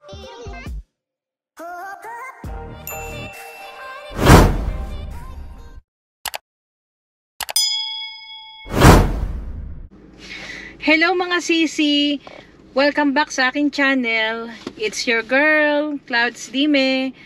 Hello mga sisi! Welcome back sa aking channel. It's your girl, Clouds Dime.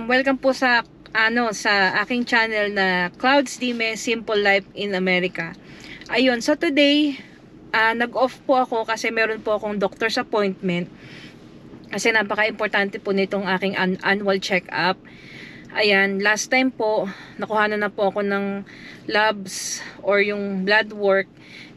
Welcome po sa aking channel na Clouds Dime Simple Life in America. Ayun, so today, nag-off po ako kasi meron po akong doctor's appointment. Kasi napaka-importante po nitong aking annual check-up. Ayan, last time po, nakuha na po ako ng labs or yung blood work.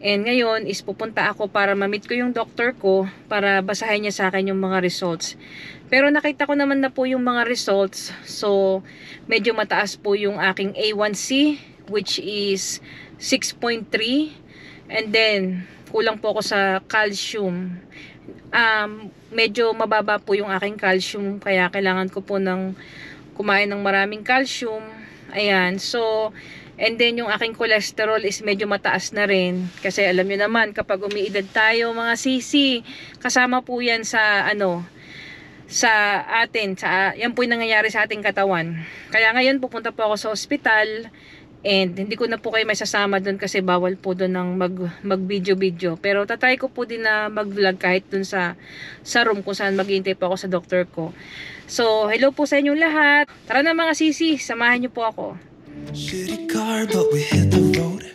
And ngayon is pupunta ako para ma-meet ko yung doctor ko para basahin niya sa akin yung mga results. Pero nakita ko naman na po yung mga results. So, medyo mataas po yung aking A1C, which is 6.3. And then, kulang po ako sa calcium. Medyo mababa po yung aking calcium, kaya kailangan ko po kumain ng maraming calcium. Ayan, so and then yung aking cholesterol is medyo mataas na rin. Kasi alam nyo naman, kapag umiidad tayo mga sisi, kasama po yan sa yan po yung nangyayari sa ating katawan. Kaya ngayon pupunta po ako sa ospital. And hindi ko na po kayo may sasama doon kasi bawal po doon ng mag-video-video. Pero tatry ko po din na mag-vlog kahit doon sa room kung saan maghihintay po ako sa doctor ko. So, hello po sa inyong lahat. Tara na mga sisi, samahan niyo po ako. City car, but we hit the road.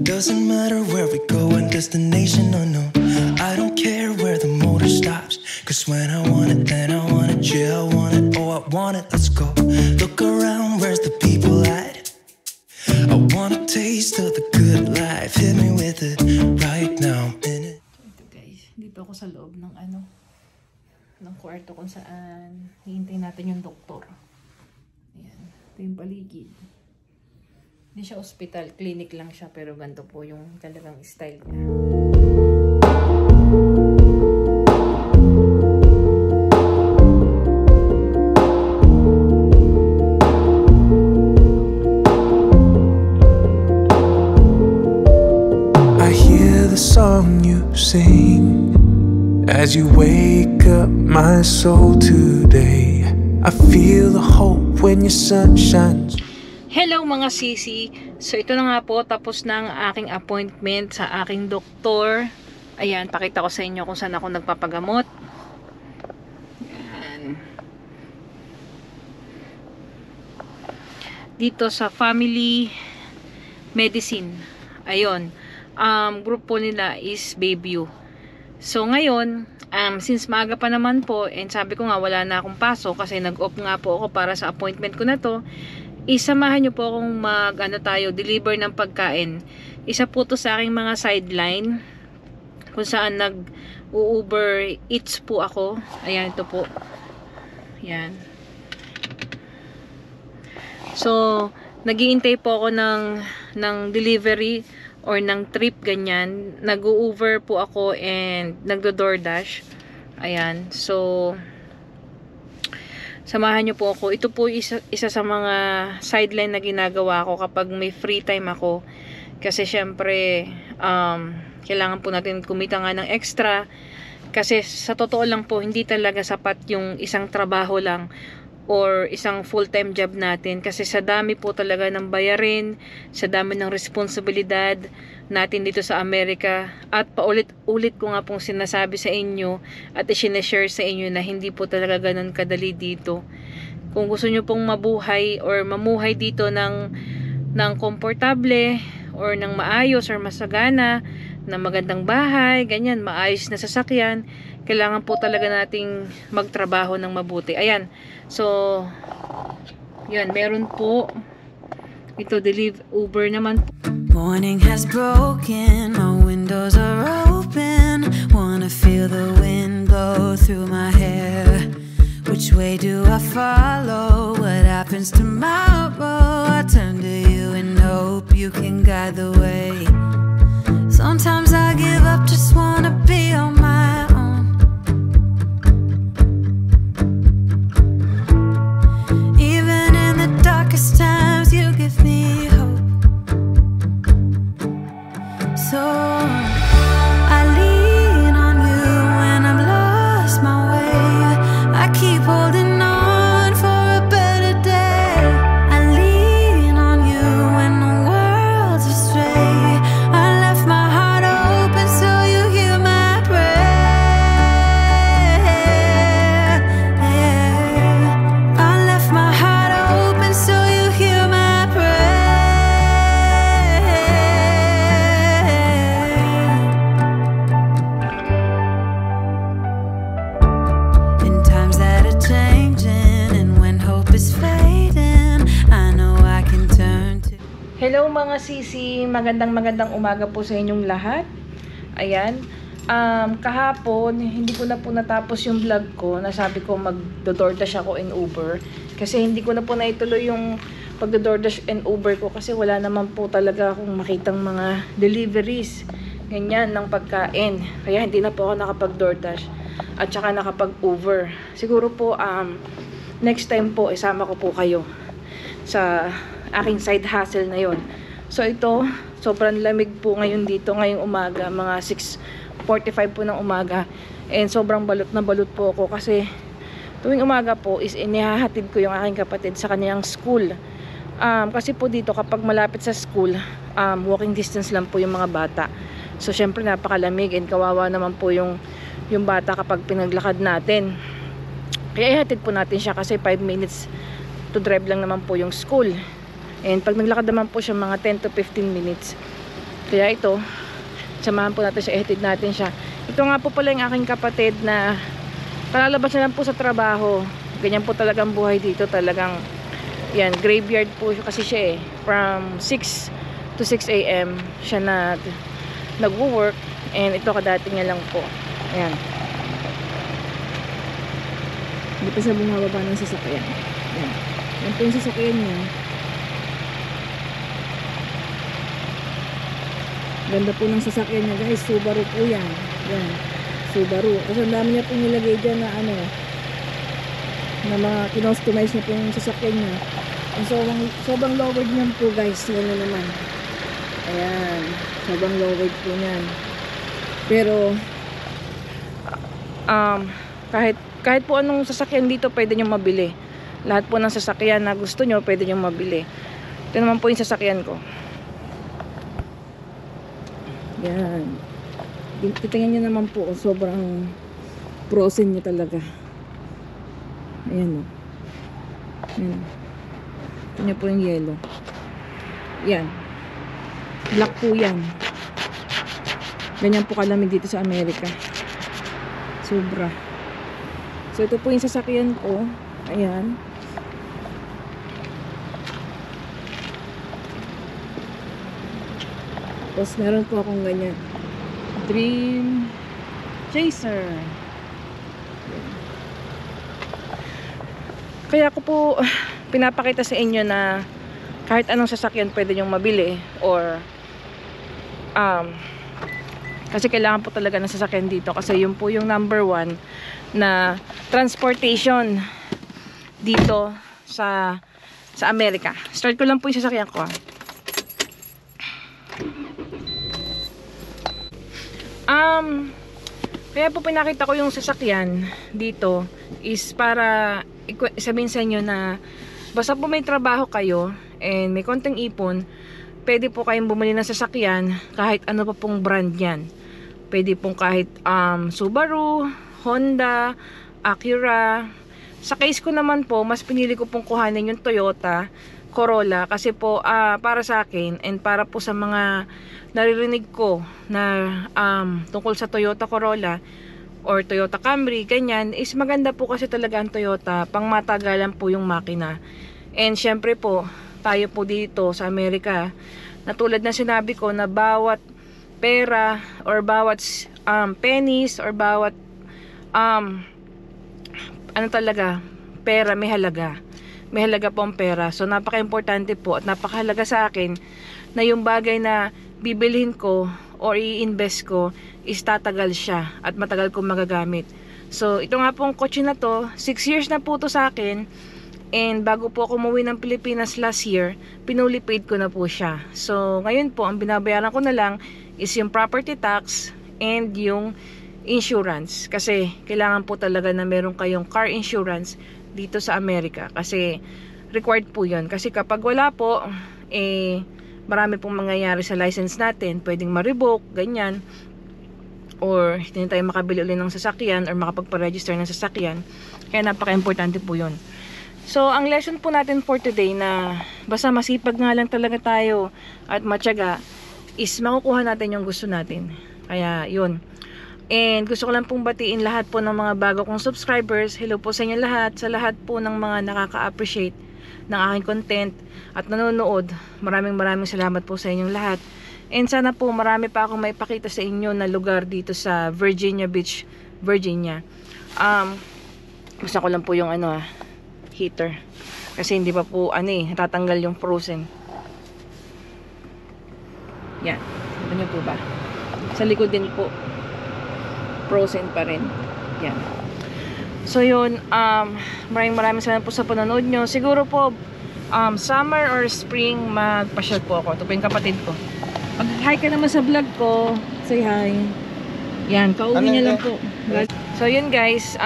Doesn't matter where we go and destination unknown. I don't care where the motor stops. Cause when I want it, then I want it. Yeah, I want it, oh I want it, let's go. Look around, where's the people at? I want a taste of the good life. Hit me with it right now. In it. Ito guys, dito ako sa loob ng ng kwarto kung saan hihintay natin yung doktor. Ayan, ito yung paligid. Hindi siya hospital, clinic lang siya, pero ganito po yung talagang style niya. I hear the song you sing as you wake up my soul today. I feel the hope when your sun shines. Hello mga sisi! So ito na nga po, tapos na ang aking appointment sa aking doktor. Ayan, pakita ko sa inyo kung saan ako nagpapagamot. Ayan. Dito sa Family Medicine. Ayun. Group po nila is Bayview. So ngayon, since maaga pa naman po, and sabi ko nga wala na akong pasok kasi nag-off nga po ako para sa appointment ko na to, isamahan nyo po akong deliver ng pagkain. Isa po to sa aking mga sideline kung saan nag-Uber Eats po ako. Ayan, ito po. Ayan. So, nag-iintay po ako ng delivery or ng trip, ganyan. Nag-Uber po ako and nagdo-DoorDash. Ayan. So, samahan nyo po ako. Ito po isa sa mga sideline na ginagawa ko kapag may free time ako. Kasi syempre, kailangan po natin kumita nga ng extra. Kasi sa totoo lang po, hindi talaga sapat yung isang trabaho lang or isang full-time job natin. Kasi sa dami po talaga ng bayarin, sa dami ng responsibilidad natin dito sa Amerika. At paulit-ulit ko nga pong sinasabi sa inyo at isinashare sa inyo na hindi po talaga ganun kadali dito. Kung gusto nyo pong mabuhay or mamuhay dito ng komportable or ng maayos or masagana, na magandang bahay, ganyan, maayos na sasakyan, kailangan po talaga nating magtrabaho ng mabuti. Ayan. So, yan, meron po. Ito, Uber naman po. Morning has broken, my windows are open. Wanna feel the wind blow through my hair. Which way do I follow? What happens tomorrow? I turn to you and hope you can guide the way. Sometimes I give up, just wanna be on my own. Even in the darkest times, you give me hope. So I lean on you when I'm lost my way. Hello mga sisi, magandang umaga po sa inyong lahat. Ayan, kahapon hindi ko na po natapos yung vlog ko. Nasabi ko mag-DoorDash ako in Uber. Kasi hindi ko na po naituloy yung pag-DoorDash and Uber ko. Kasi wala naman po talaga akong makitang mga deliveries. Ganyan, ng pagkain. Kaya hindi na po ako nakapag-DoorDash. At saka nakapag-Uber. Siguro po, next time po, isama ko po kayo sa aking side hustle na yon. So ito, sobrang lamig po ngayon dito ngayong umaga, mga 6:45 po ng umaga, and sobrang balot na balot po ako kasi tuwing umaga po is inihahatid ko yung aking kapatid sa kanyang school. Kasi po dito kapag malapit sa school, walking distance lang po yung mga bata. So syempre napakalamig and kawawa naman po yung bata kapag pinaglakad natin. Kaya ihatid po natin siya kasi 5 minutes to drive lang naman po yung school. And pag naglakad naman po siya mga 10 to 15 minutes. Kaya ito, samahan po natin siya, ihatid natin siya. Ito nga po pala yung aking kapatid na kalalabas na lang po sa trabaho. Ganyan po talagang buhay dito, talagang yan, graveyard po kasi siya from 6 to 6 AM siya nag-work, and ito kadating niya lang po. Ayan. Hindi pa siya bumababa ng sasakyan. Ayan. Yan po yung sasakyan niya. Ganda po ng sasakyan niya guys, Subaru po yan. Yan, Subaru. Kasi ang dami niya pong nilagay dyan na na mga kinostomize niya po yung sasakyan niya. And sobrang lowered niyan po guys. Yan naman. Ayan, sobrang lowered po niyan. Pero kahit po anong sasakyan dito pwede niyo mabili. Lahat po ng sasakyan na gusto niyo pwede niyo mabili. Ito naman po yung sasakyan ko. Yan. Titingnan nyo naman po, sobrang frozen niya talaga. Ayan o. Ayan. Ito niya po yung yellow. Yan. Black po yan. Ganyan po kalamig dito sa Amerika. Sobra. So ito po yung sasakyan ko. Ayan. Tapos meron po akong ganyan, Dream Chaser. Kaya ko po pinapakita sa inyo na kahit anong sasakyan pwede nyong mabili, or kasi kailangan po talaga ng sasakyan dito kasi yun po yung number 1 na transportation dito sa Amerika. Start ko lang po yung sasakyan ko. Kaya po pinakita ko yung sasakyan dito is para sabihin sa inyo na basta po may trabaho kayo and may konting ipon, pwede po kayong bumili ng sasakyan kahit ano pa pong brand yan. Pwede pong kahit Subaru, Honda, Acura. Sa case ko naman po, mas pinili ko pong kuhanin yung Toyota Corolla kasi po para sa akin and para po sa mga naririnig ko na tungkol sa Toyota Corolla or Toyota Camry, ganyan, is maganda po kasi talaga ang Toyota, pang matagalan po yung makina. And syempre po, tayo po dito sa Amerika, na tulad na sinabi ko na bawat pera or bawat pennies or bawat talaga, pera may halaga. May halaga po ang pera. So napaka-importante po at napakahalaga sa akin na yung bagay na bibilhin ko or i-invest ko is tatagal siya at matagal kong magagamit. So ito nga pong kotse na to, 6 years na po to sa akin, and bago po ako umuwi ng Pilipinas last year, pinuli paid ko na po siya. So ngayon po ang binabayaran ko na lang is yung property tax and yung insurance, kasi kailangan po talaga na meron kayong car insurance dito sa Amerika kasi required po yun. Kasi kapag wala po, marami pong mangyayari sa license natin, pwedeng ma-revoke, ganyan, or hindi tayo makabili ulit ng sasakyan or makapagpa-register ng sasakyan. Kaya napaka-importante po yun. So ang lesson po natin for today na basta masipag nga lang talaga tayo at matyaga is makukuha natin yung gusto natin. Kaya yun. And gusto ko lang pong batiin lahat po ng mga bago kong subscribers. Hello po sa inyo lahat. Sa lahat po ng mga nakaka-appreciate ng aking content at nanonood. Maraming salamat po sa inyong lahat. And sana po marami pa akong maipakita sa inyo na lugar dito sa Virginia Beach, Virginia. Basta ko lang po yung heater. Kasi hindi pa po natatanggal yung frozen. Yan. Ano nyo po ba? Sa likod din po. Frozen pa rin. Yan. So yun, maraming salamat po sa panonood nyo. Siguro po, summer or spring, magpasyal po ako. Ito po yung kapatid ko. Mag-hi ka naman sa vlog ko. Say hi. Yan, kauwi niya lang po. So yun guys,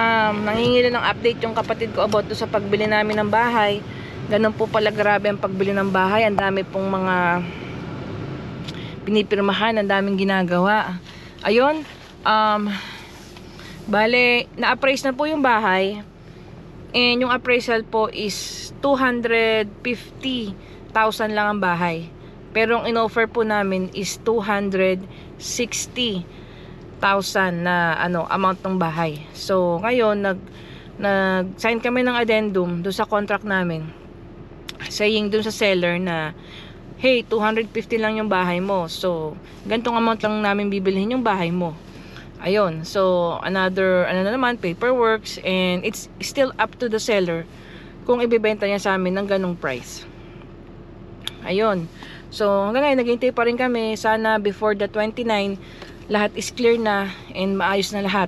nangingi lang ng update yung kapatid ko about sa pagbili namin ng bahay. Ganun po pala grabe ang pagbili ng bahay. Ang dami pong mga pinipirmahan, ang daming ginagawa. Ayun, bale, na-appraise na po yung bahay. And yung appraisal po is 250,000 lang ang bahay. Pero ang in-offer po namin is 260,000 na amount ng bahay. So ngayon nag-sign kami ng addendum doon sa contract namin. Saying doon sa seller na hey, 250 lang yung bahay mo. So ganitong amount lang namin bibilhin yung bahay mo. Ayun. So another naman paperworks, and it's still up to the seller kung ibebenta niya sa amin ng ganong price. Ayun. So hanggang ngayon naghihintay pa rin kami. Sana before the 29 lahat is clear na and maayos na lahat.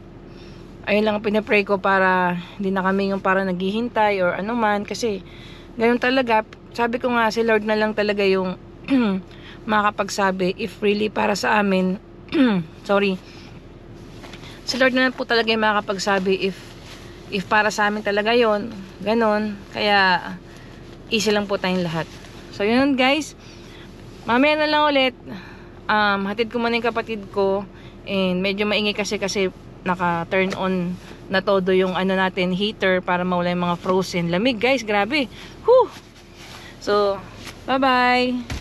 Ayun lang ang pinapray ko para hindi na kami yung para naghihintay or anuman, kasi ganun talaga. Sabi ko nga, si Lord na lang talaga yung makakapagsabi if really para sa amin. Sorry. Si Lord na lang po talaga yung makakapagsabi if para sa amin talaga yon. Ganun. Kaya easy lang po tayong lahat. So yun guys. Mamaya na lang ulit. Hatid ko muna yung kapatid ko, and medyo maingay kasi naka-turn on na todo yung natin heater para mawala yung mga frozen. Lamig guys, grabe. Whew! So, bye bye.